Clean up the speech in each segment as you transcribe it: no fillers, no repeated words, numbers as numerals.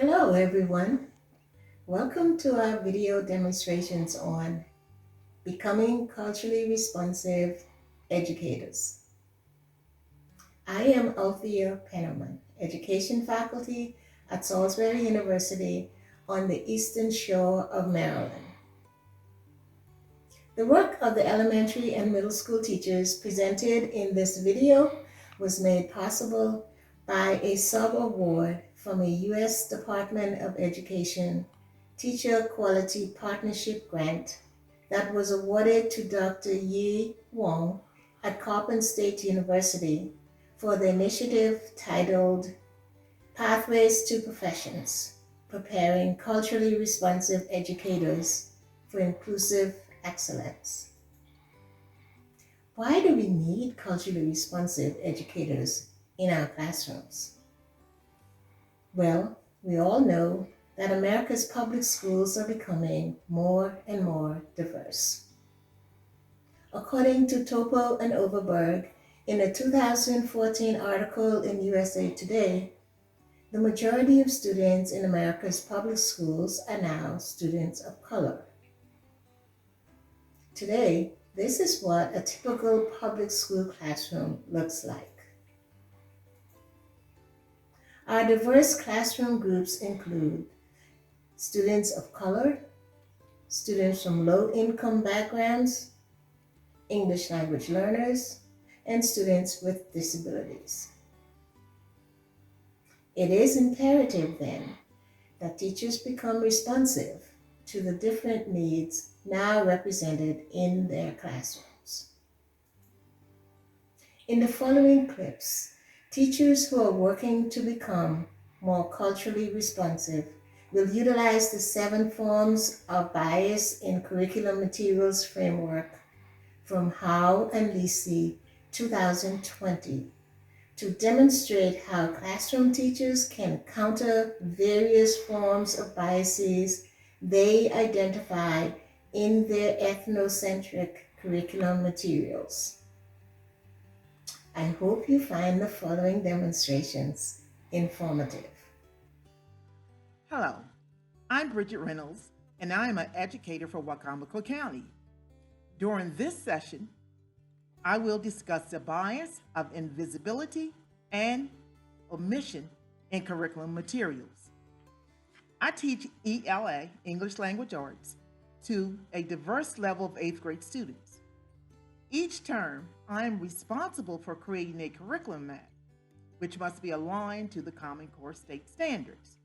Hello everyone. Welcome to our video demonstrations on becoming culturally responsive educators. I am Althea Pennerman, education faculty at Salisbury University on the Eastern Shore of Maryland. The work of the elementary and middle school teachers presented in this video was made possible by a sub-award from a U.S. Department of Education Teacher Quality Partnership Grant that was awarded to Dr. Yi Wong at Coppin State University for the initiative titled Pathways to Professions, Preparing Culturally Responsive Educators for Inclusive Excellence. Why do we need culturally responsive educators in our classrooms? Well, we all know that America's public schools are becoming more and more diverse. According to Topo and Overberg, in a 2014 article in USA Today, the majority of students in America's public schools are now students of color. Today, this is what a typical public school classroom looks like. Our diverse classroom groups include students of color, students from low-income backgrounds, English language learners, and students with disabilities. It is imperative then that teachers become responsive to the different needs now represented in their classrooms. In the following clips, teachers who are working to become more culturally responsive will utilize the 7 forms of bias in curriculum materials framework from Howe and Lisi 2020 to demonstrate how classroom teachers can counter various forms of biases they identify in their ethno-centric curriculum materials. I hope you find the following demonstrations informative. Hello, I'm Bridgit Reynolds, and I am an educator for Wicomico County. During this session, I will discuss the bias of invisibility and omission in curriculum materials. I teach ELA, English Language Arts, to a diverse level of 8th grade students. Each term, I am responsible for creating a curriculum map, which must be aligned to the Common Core state standards.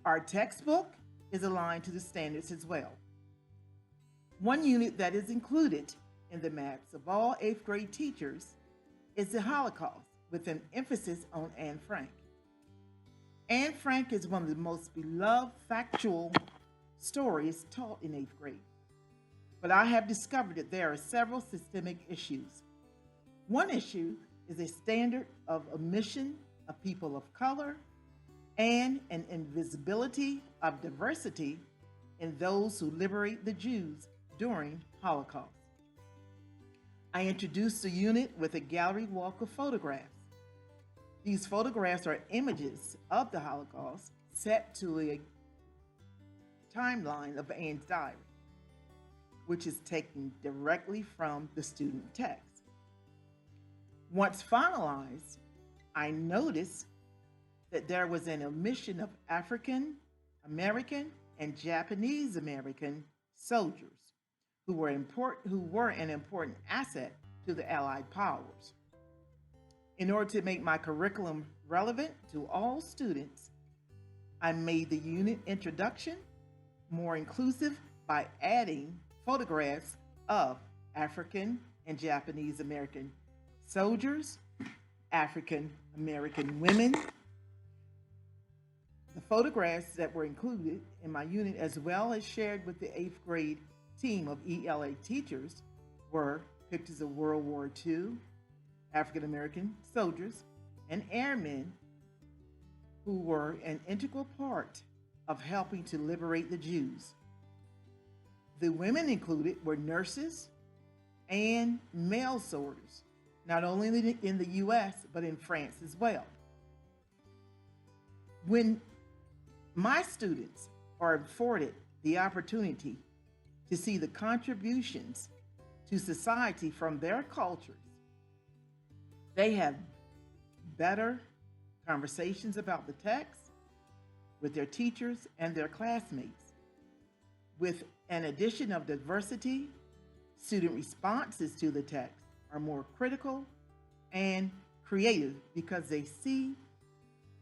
Our textbook is aligned to the standards as well. One unit that is included in the maps of all 8th grade teachers is the Holocaust, with an emphasis on Anne Frank. Anne Frank is one of the most beloved factual stories taught in 8th grade. But I have discovered that there are several systemic issues. One issue is a standard of omission of people of color and an invisibility of diversity in those who liberate the Jews during Holocaust. I introduced the unit with a gallery walk of photographs. These photographs are images of the Holocaust set to a timeline of Anne's diary, which is taken directly from the student text. Once finalized, I noticed that there was an omission of African American and Japanese American soldiers who were an important asset to the Allied powers. In order to make my curriculum relevant to all students, I made the unit introduction more inclusive by adding photographs of African and Japanese American soldiers, African American women. The photographs that were included in my unit, as well as shared with the 8th grade team of ELA teachers, were pictures of World War II, African American soldiers, and airmen who were an integral part of helping to liberate the Jews. The women included were nurses and mail sorters, not only in the US, but in France as well. When My students are afforded the opportunity to see the contributions to society from their cultures. They have better conversations about the text with their teachers and their classmates. With an addition of diversity, student responses to the text are more critical and creative because they see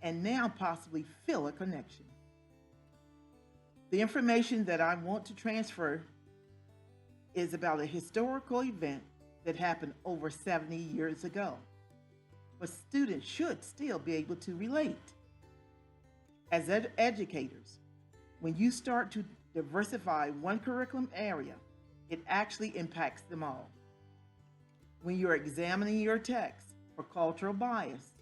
and now possibly feel a connection. The information that I want to transfer is about a historical event that happened over 70 years ago, but students should still be able to relate. As educators, when you start to diversify one curriculum area, it actually impacts them all. When you're examining your text for cultural bias,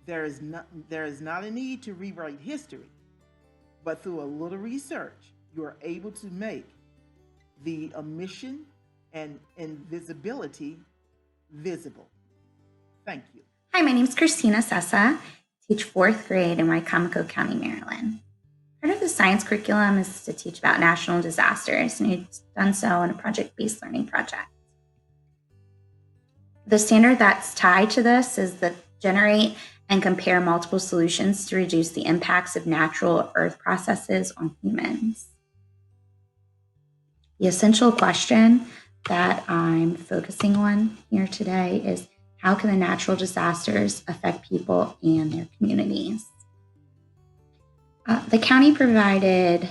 there is not a need to rewrite history, but through a little research, you are able to make the omission and invisibility visible. Thank you. Hi, my name is Christina Sessa. I teach 4th grade in Wicomico County, Maryland. Part of the science curriculum is to teach about national disasters, and I've done so in a project-based learning project. The standard that's tied to this is the generate and compare multiple solutions to reduce the impacts of natural earth processes on humans. The essential question that I'm focusing on here today is, how can the natural disasters affect people and their communities? The county provided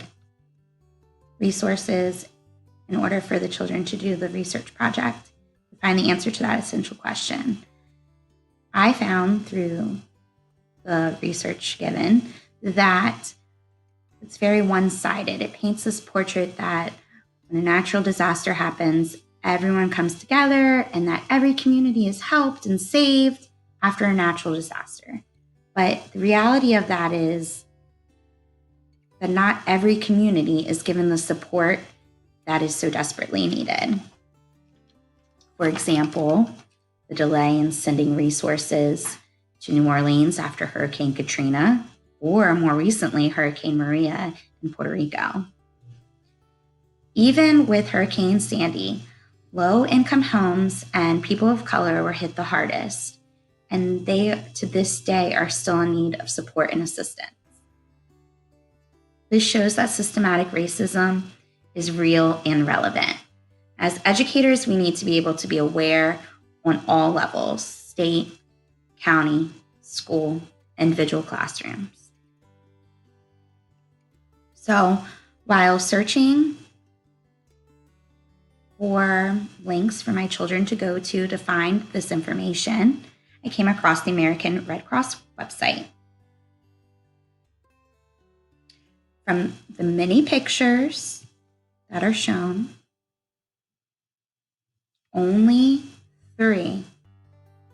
resources in order for the children to do the research project to find the answer to that essential question. I found through the research given that it's very one-sided. It paints this portrait that when a natural disaster happens, everyone comes together and that every community is helped and saved after a natural disaster. But the reality of that is that not every community is given the support that is so desperately needed. For example, the delay in sending resources to New Orleans after Hurricane Katrina, or more recently, Hurricane Maria in Puerto Rico. Even with Hurricane Sandy, low-income homes and people of color were hit the hardest, and they, to this day, are still in need of support and assistance. This shows that systematic racism is real and relevant. As educators, we need to be able to be aware on all levels: state, county, school, individual classrooms. So while searching for links for my children to go to find this information, I came across the American Red Cross website. From the many pictures that are shown, only 3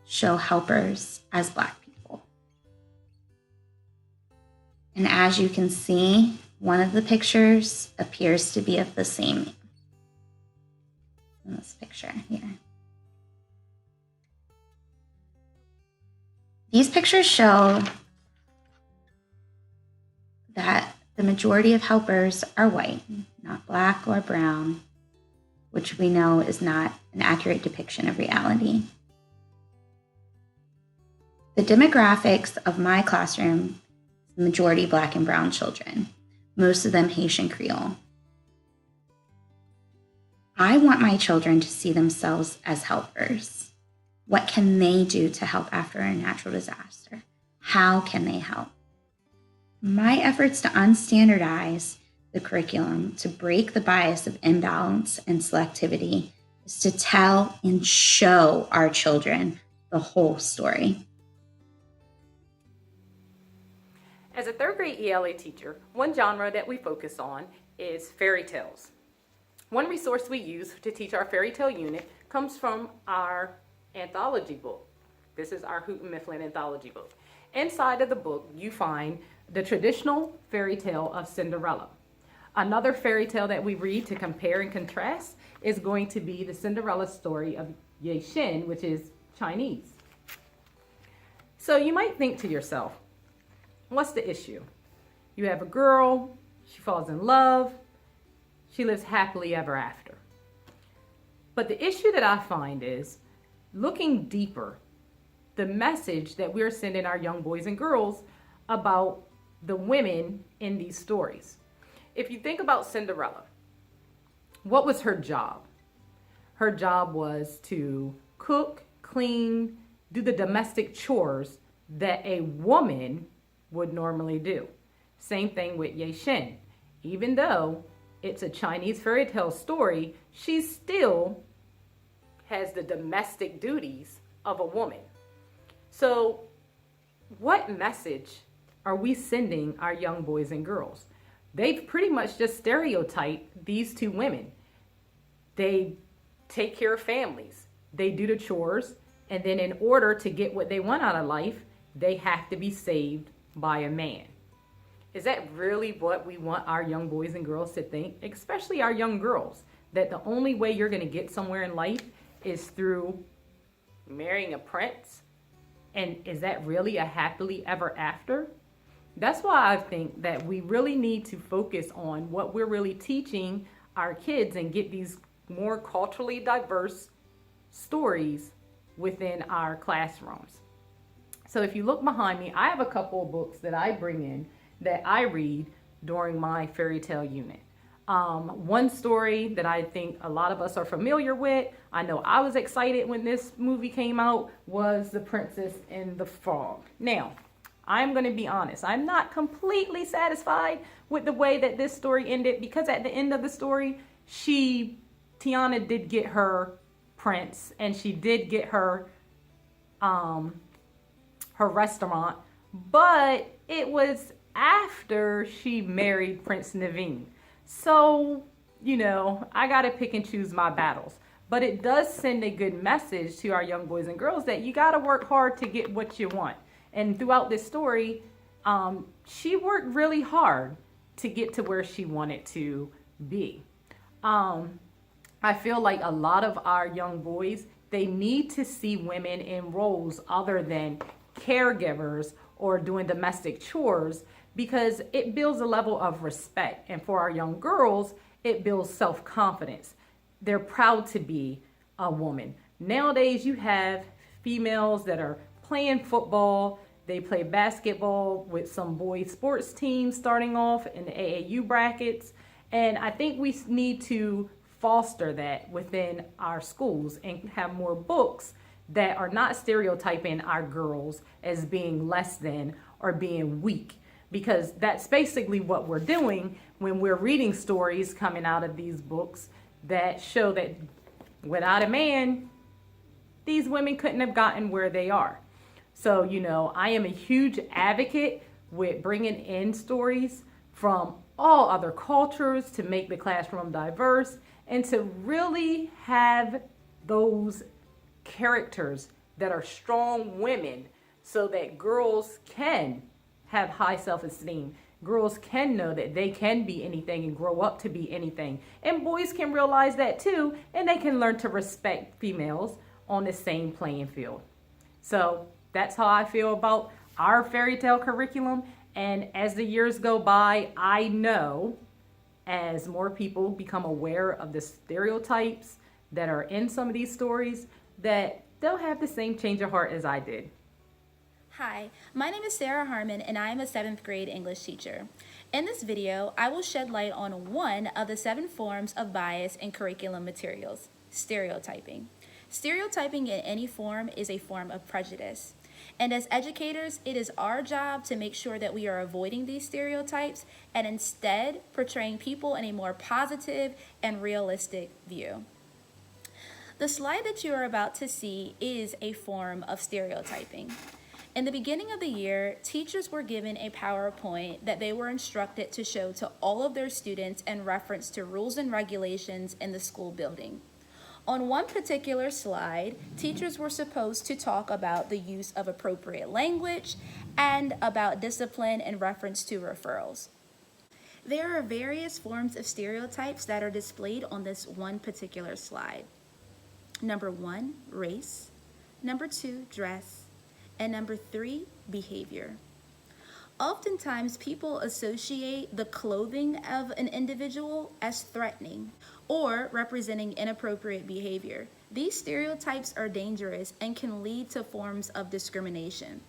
show helpers as Black people. And as you can see, one of the pictures appears to be of the same name in this picture here. These pictures show that the majority of helpers are white, not Black or brown, which we know is not an accurate depiction of reality. The demographics of my classroom is the majority Black and brown children, most of them Haitian Creole. I want my children to see themselves as helpers. What can they do to help after a natural disaster? How can they help? My efforts to unstandardize the curriculum, to break the bias of imbalance and selectivity, is to tell and show our children the whole story. As a 3rd grade ELA teacher, one genre that we focus on is fairy tales. One resource we use to teach our fairy tale unit comes from our anthology book. This is our Houghton Mifflin anthology book. Inside of the book, you find the traditional fairy tale of Cinderella. Another fairy tale that we read to compare and contrast is going to be the Cinderella story of Ye Xin, which is Chinese. So you might think to yourself, what's the issue? You have a girl, she falls in love, she lives happily ever after. But the issue that I find is, looking deeper, the message that we're sending our young boys and girls about the women in these stories. If you think about Cinderella, what was her job? Her job was to cook, clean, do the domestic chores that a woman would normally do. Same thing with Ye Shin. Even though it's a Chinese fairy tale story, she still has the domestic duties of a woman. So what message are we sending our young boys and girls? They've pretty much just stereotyped these two women. They take care of families, they do the chores, and then in order to get what they want out of life, they have to be saved by a man. Is that really what we want our young boys and girls to think? Especially our young girls, that the only way you're going to get somewhere in life is through marrying a prince? And is that really a happily ever after? That's why I think that we really need to focus on what we're really teaching our kids and get these more culturally diverse stories within our classrooms. So if you look behind me, I have a couple of books that I bring in that I read during my fairy tale unit. One story that I think a lot of us are familiar with, I know I was excited when this movie came out, was The Princess and the Frog. Now, I'm going to be honest, I'm not completely satisfied with the way that this story ended, because at the end of the story, Tiana did get her prince, and she did get her restaurant, but it was after she married Prince Naveen. So, I got to pick and choose my battles. But it does send a good message to our young boys and girls that you got to work hard to get what you want. And throughout this story, she worked really hard to get to where she wanted to be. I feel like a lot of our young boys, they need to see women in roles other than caregivers or doing domestic chores, because it builds a level of respect. And for our young girls, it builds self-confidence. They're proud to be a woman. Nowadays, you have females that are playing football. They play basketball with some boys sports teams starting off in the AAU brackets. And I think we need to foster that within our schools and have more books that are not stereotyping our girls as being less than or being weak, because that's basically what we're doing when we're reading stories coming out of these books that show that without a man, these women couldn't have gotten where they are. So, I am a huge advocate with bringing in stories from all other cultures to make the classroom diverse and to really have those characters that are strong women so that girls can have high self-esteem. Girls can know that they can be anything and grow up to be anything. And boys can realize that too, and they can learn to respect females on the same playing field. So that's how I feel about our fairy tale curriculum. And as the years go by, I know as more people become aware of the stereotypes that are in some of these stories, that they'll have the same change of heart as I did. Hi, my name is Sarah Harmon, and I am a 7th grade English teacher. In this video, I will shed light on one of the 7 forms of bias in curriculum materials, stereotyping. Stereotyping in any form is a form of prejudice. And as educators, it is our job to make sure that we are avoiding these stereotypes and instead portraying people in a more positive and realistic view. The slide that you are about to see is a form of stereotyping. In the beginning of the year, teachers were given a PowerPoint that they were instructed to show to all of their students in reference to rules and regulations in the school building. On one particular slide, teachers were supposed to talk about the use of appropriate language and about discipline in reference to referrals. There are various forms of stereotypes that are displayed on this one particular slide. Number 1, race. Number 2, dress. And number 3, behavior. Oftentimes, people associate the clothing of an individual as threatening or representing inappropriate behavior. These stereotypes are dangerous and can lead to forms of discrimination.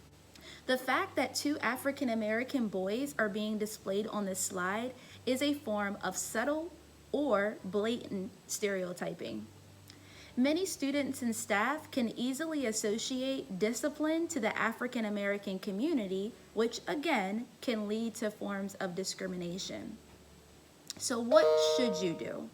The fact that 2 African American boys are being displayed on this slide is a form of subtle or blatant stereotyping. Many students and staff can easily associate discipline to the African American community, which again can lead to forms of discrimination. So what should you do?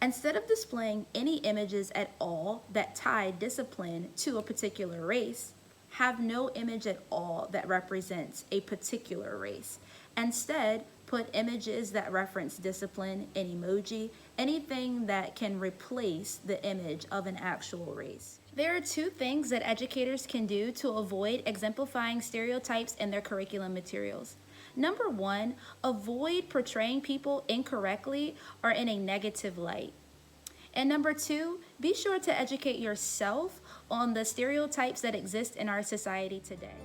Instead of displaying any images at all that tie discipline to a particular race, have no image at all that represents a particular race. Instead, put images that reference discipline, an emoji, anything that can replace the image of an actual race. There are 2 things that educators can do to avoid exemplifying stereotypes in their curriculum materials. Number 1, avoid portraying people incorrectly or in a negative light. And number 2, be sure to educate yourself on the stereotypes that exist in our society today.